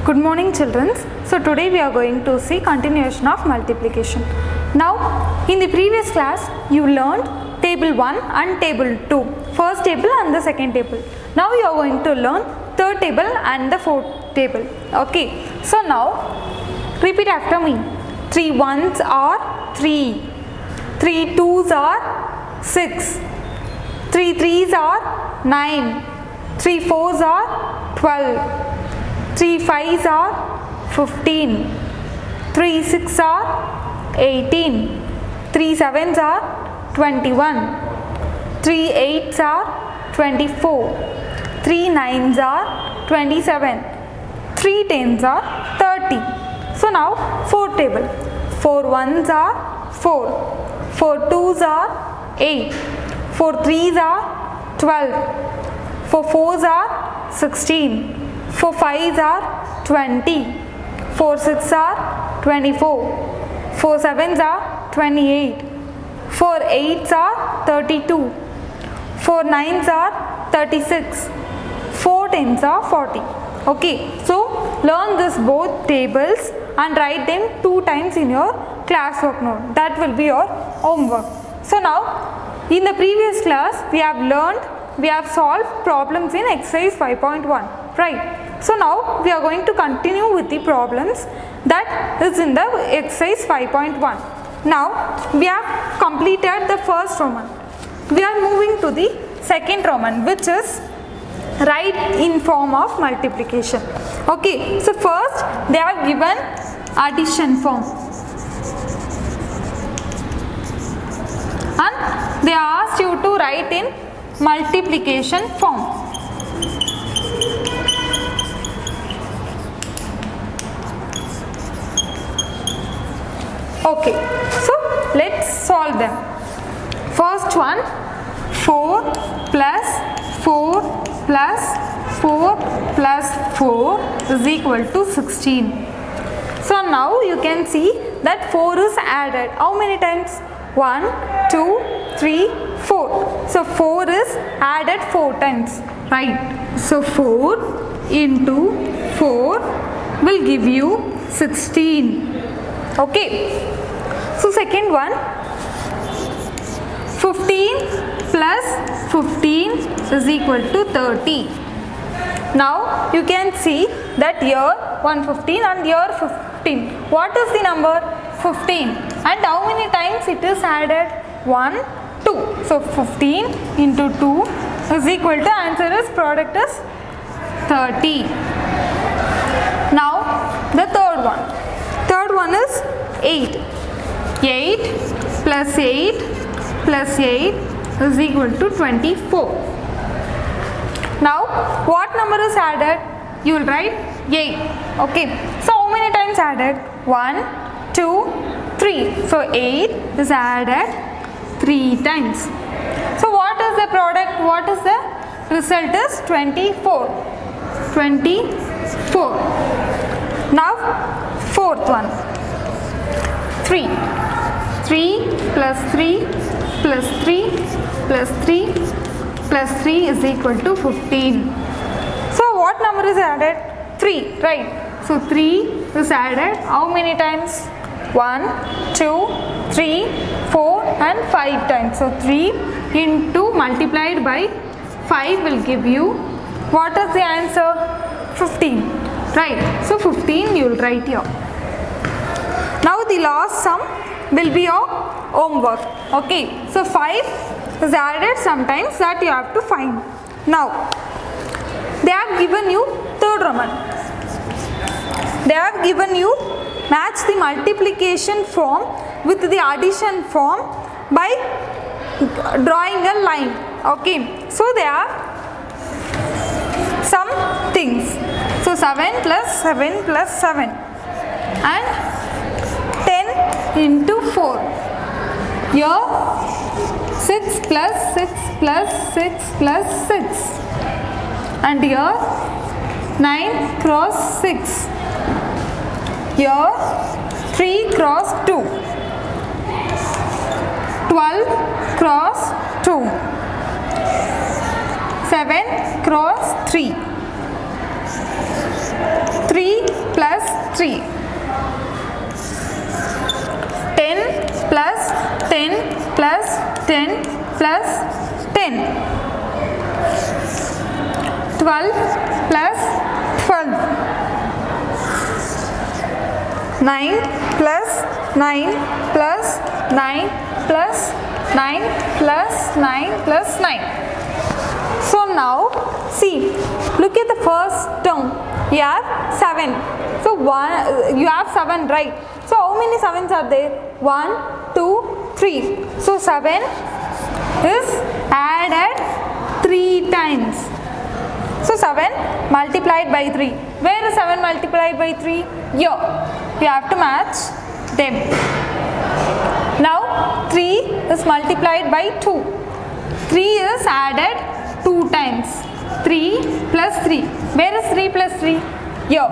Good morning children. So today we are going to see continuation of multiplication. Now in the previous class you learned table 1 and table 2. First table and the second table. Now you are going to learn third table and the fourth table. Okay. So now repeat after me. 3 ones are 3. 3 twos are 6. 3 threes are 9. 3 fours are 12. 3 fives are 15. 3 sixes are 18. 3 sevens are 21. 3 eights are 24. 3 nines are 27. 3 tens are 30. So now fourth table. 4 ones are 4. 4 twos are 8. 4 threes are 12. 4 fours are 16. 4 fives are 20. 4 sixes are 24. 4 sevens are 28. 4 eights are 32. 4 nines are 36. 4 tens are 40. Okay, so learn this both tables and write them 2 times in your classwork note. That will be your homework. So now in the previous class we have solved problems in exercise 5.1, right? So now we are going to continue with the problems that is in the exercise 5.1. Now we have completed the first Roman. We are moving to the second Roman, which is write in form of multiplication. Okay, so first they have given addition form and they asked you to write in multiplication form. Okay, so let's solve them. First one, 4 plus 4 plus 4 plus 4 is equal to 16. So now you can see that 4 is added. How many times? 1, 2, 3, 4. So 4 is added 4 times, right? So 4 into 4 will give you 16. Okay. So second one, 15 plus 15 is equal to 30. Now you can see that here 115 and here 15. What is the number? 15. And how many times it is added? 1, 2. So 15 into 2 is equal to, answer is, product is 30. Now the third one. Third one is 8. 8 plus 8 plus 8 is equal to 24. Now what number is added? You will write 8. Okay. So how many times added? 1, 2, 3. So 8 is added 3 times. So what is the product? What is the result? Is 24. 24. Now fourth one. 3. 3 plus 3 plus 3 plus 3 plus 3 is equal to 15. So what number is added? 3, right? So 3 is added how many times? 1, 2, 3, 4 and 5 times. So 3 into multiplied by 5 will give you, what is the answer? 15, right? So 15 you will write here. Now the last sum will be your homework. Okay, so 5 is added sometimes, that you have to find. Now they have given you third Roman. They have given you match the multiplication form with the addition form by drawing a line. Okay, so they have some things. So 7 plus 7 plus 7 and 10 into 4. Here 6 plus 6 plus 6 plus 6 and here 9 cross 6. Here 3 cross 2. 12 cross 2. 7 cross 3. 3 plus 3. 10 plus 10 plus 10 plus 10. 12 plus 12. 9 plus 9 plus 9 plus 9 plus 9 plus 9. So now see, look at the first term. You have 7. So you have 7, right? So how many 7s are there? 1, 2, 3. So 7 is added 3 times. So 7 multiplied by 3. Where is 7 multiplied by 3? Here. You have to match them. Now 3 is multiplied by 2. 3 is added 2 times. 3 plus 3. Where is 3 plus 3? Here.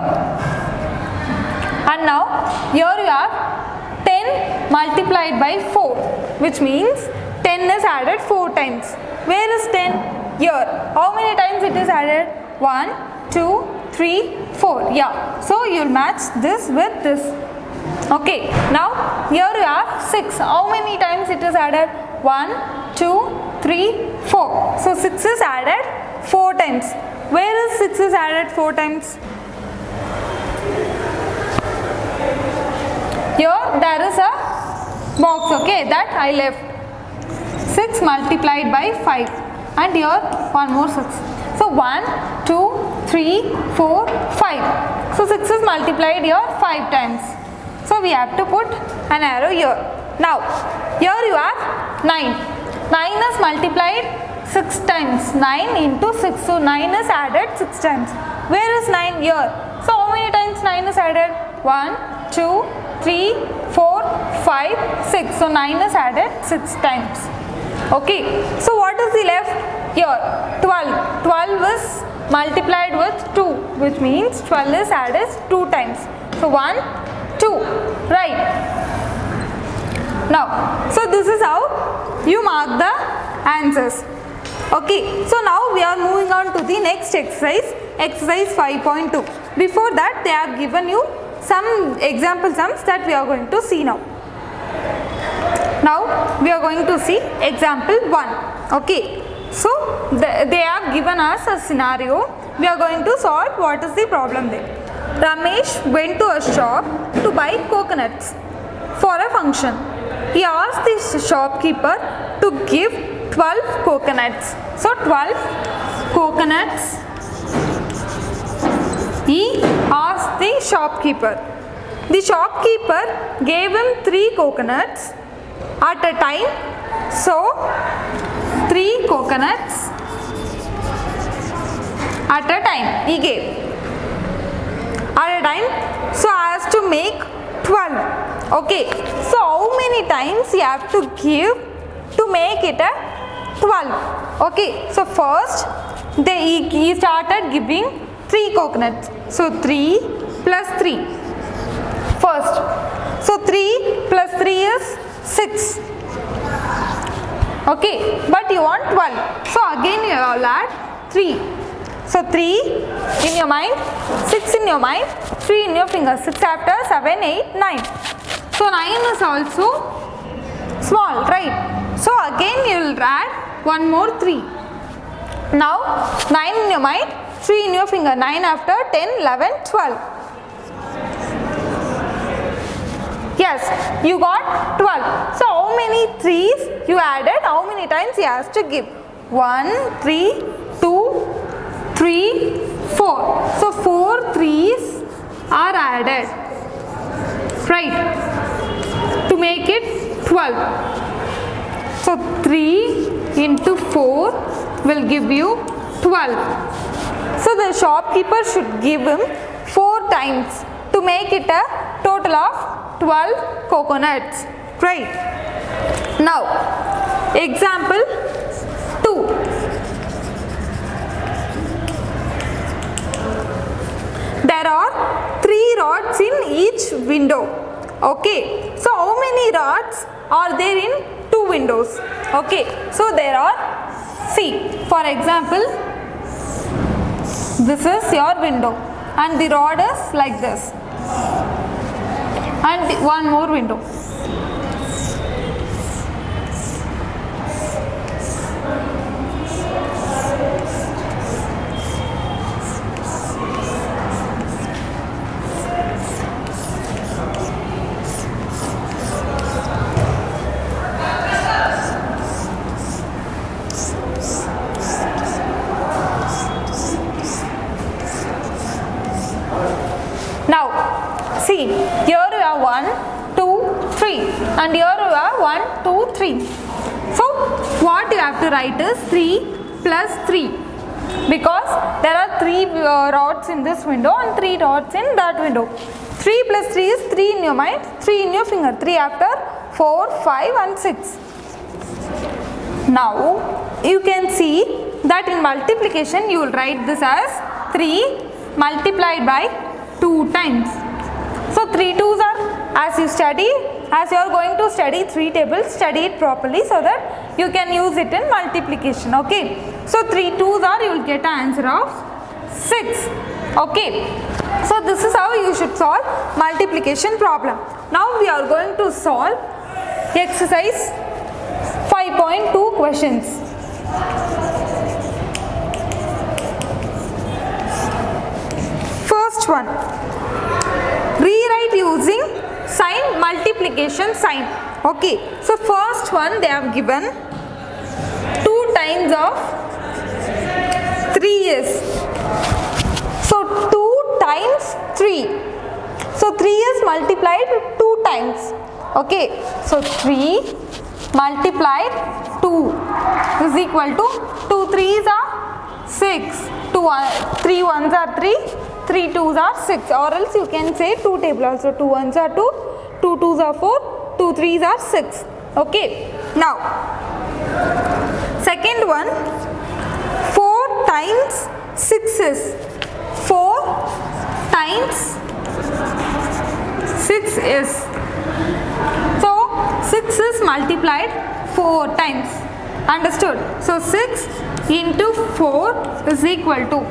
And now here you have 10 multiplied by 4, which means 10 is added 4 times. Where is 10? Here. How many times it is added? 1, 2, 3, 4. Yeah. So you will match this with this. Okay. Now here you have 6. How many times it is added? 1, 2, 3, 4. So 6 is added 4 times. Where is 6 is added 4 times? Here there is a box, okay, that I left. 6 multiplied by 5, and here one more 6. So 1, 2, 3, 4, 5. So 6 is multiplied here 5 times. So we have to put an arrow here. Now here you have 9. 9 is multiplied 6 times. 9 into 6. So 9 is added 6 times. Where is 9? Here. So how many times 9 is added? 1, 2, 3, 4, 5, 6. So 9 is added 6 times. Okay. So what is the left? Here 12. 12 is multiplied with 2, which means 12 is added 2 times. So 1, 2. Right. Now, so this is how you mark the answers. Okay. So now we are moving on to the next exercise, exercise 5.2. Before that, they have given you some example sums that we are going to see now. Now we are going to see example 1. Okay. So they have given us a scenario. We are going to solve what is the problem there. Ramesh went to a shop to buy coconuts for a function. He asked the shopkeeper to give 12 coconuts. So 12 coconuts he asked the shopkeeper. The shopkeeper gave him 3 coconuts at a time. So 3 coconuts at a time he gave. At a time, so as to make 12. Okay. So how many times you have to give to make it a 12? Okay. So first he started giving 3 coconuts. So 3 plus 3. First. So 3 plus 3 is 6. Okay. But you want 12. So again you will add 3. So 3 in your mind, 6 in your mind, 3 in your finger. 6 after 7, 8, 9. So 9 is also small, right? So again you will add one more 3. Now 9 in your mind, 3 in your finger. 9 after 10, 11, 12. Yes, you got 12. So how many 3's you added? How many times he has to give? 1, 3, 2, 3, 4. So 4 3's are added, right, to make it 12. So 3 into 4 will give you 12. So the shopkeeper should give him 4 times to make it a total of 12 coconuts, right? Now example 2. There are 3 rods in each window. Okay. So how many rods are there in 2 windows? Okay. So there are, see, for example, this is your window. and the rod is like this, and one more window. Now see, here you have 1, 2, 3, and here you have 1, 2, 3. So what you have to write is 3 plus 3, because there are 3 rods in this window and 3 rods in that window. 3 plus 3 is 3 in your mind, 3 in your finger, 3 after 4, 5 and 6. Now you can see that in multiplication you will write this as 3 multiplied by 2 times. So 3 2s are, as you are going to study 3 tables, study it properly so that you can use it in multiplication. Okay. So 3 2s are, you will get an answer of 6. Okay. So this is how you should solve multiplication problem. Now we are going to solve exercise 5.2 questions. First one, rewrite using sign, multiplication sign. Okay, so first one they have given 2 times of 3 is, so 2 times 3, so 3 is multiplied 2 times. Okay, so 3 multiplied 2 is equal to 2 3s are 6, 3 1s are 3, 3 2s are 6, or else you can say 2 table also, 2 1s are 2, 2 2s are 4, 2 3s are 6. Okay. Now second one, 4 times 6 is, 4 times 6 is, so 6 is multiplied 4 times. Understood? So 6 into 4 is equal to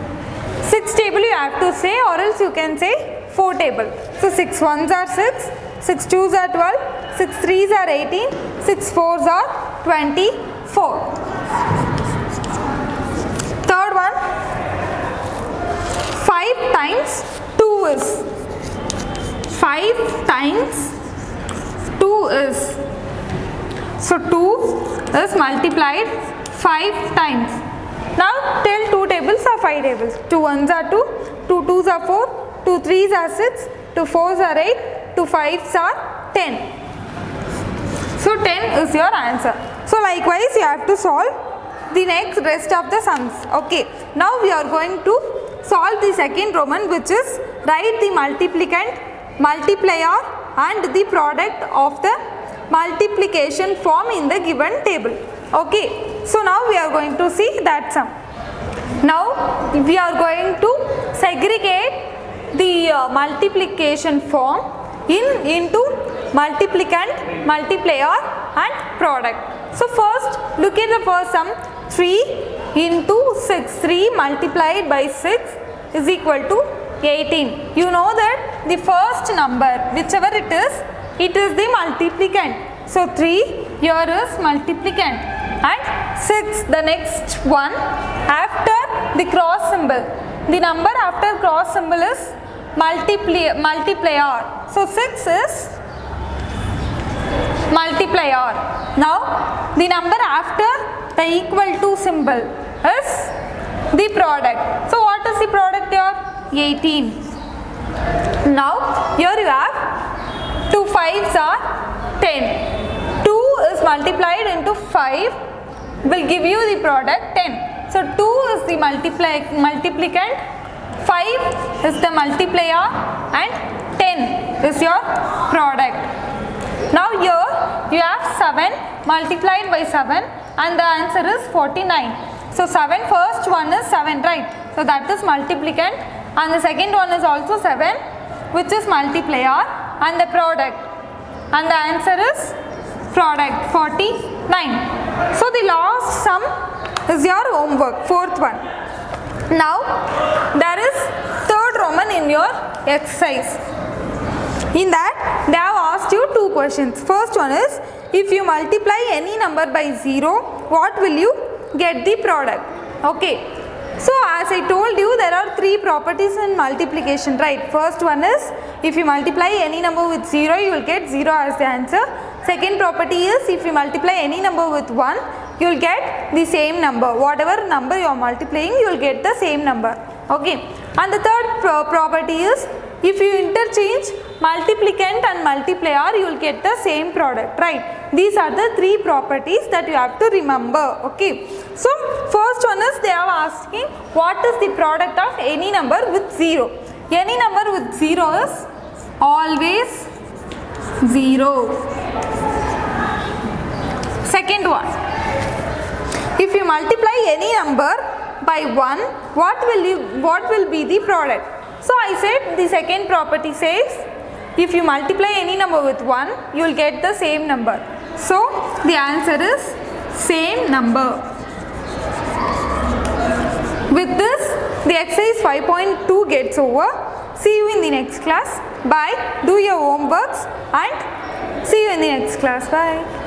6 table you have to say, or else you can say 4 table. So 6 1s are 6, 6 2s are 12, 6 3s are 18, 6 4s are 24. Third one, 5 times 2 is, 5 times 2 is, so 2 is multiplied 5 times. Now tell 2 tables or 5 tables. 2 1s are 2, 2 2s are 4, 2 3s are 6, 2 4s are 8, 2 5s are 10. So 10 is your answer. So likewise you have to solve the next rest of the sums. Okay. Now we are going to solve the second Roman, which is write the multiplicand, multiplier and the product of the multiplication form in the given table. Okay. So now we are going to see that sum. Now we are going to segregate the multiplication form into multiplicand, multiplier and product. So first look at the first sum, 3 into 6, 3 multiplied by 6 is equal to 18. You know that the first number, whichever it is the multiplicand. So 3 here is multiplicand and 6 the next one after the cross symbol. The number after cross symbol is multiplier. So 6 is multiplier. Now the number after the equal to symbol is the product. So what is the product here? 18. Now here you have 2 5s are 10. 2 is multiplied into 5 will give you the product 10. So 2 is the multiplicand, 5 is the multiplier and 10 is your product. Now here you have 7 multiplied by 7 and the answer is 49. So 7, first one is 7, right? So that is multiplicand and the second one is also 7, which is multiplier and the product, and the answer is product 49. So the last sum is your homework, fourth one. Now there is third Roman in in your exercise. In that they have asked you two questions. First one is, if you multiply any number by 0, what will you get the product? Okay. So as I told you, there are three properties in multiplication, right? First one is, if you multiply any number with 0, you will get 0 as the answer. Second property is, if you multiply any number with 1, you will get the same number. Whatever number you are multiplying, you will get the same number. Okay. And the third property is, if you interchange multiplicand and multiplier, you will get the same product, right? These are the three properties that you have to remember. Okay. So first one is, they are asking what is the product of any number with 0. Any number with 0 is always 0. Second one, if you multiply any number by 1, what will be the product? So I said the second property says, if you multiply any number with 1, you will get the same number. So the answer is same number. With this, the exercise 5.2 gets over. See you in the next class. Bye. Do your homeworks and see you in the next class. Bye.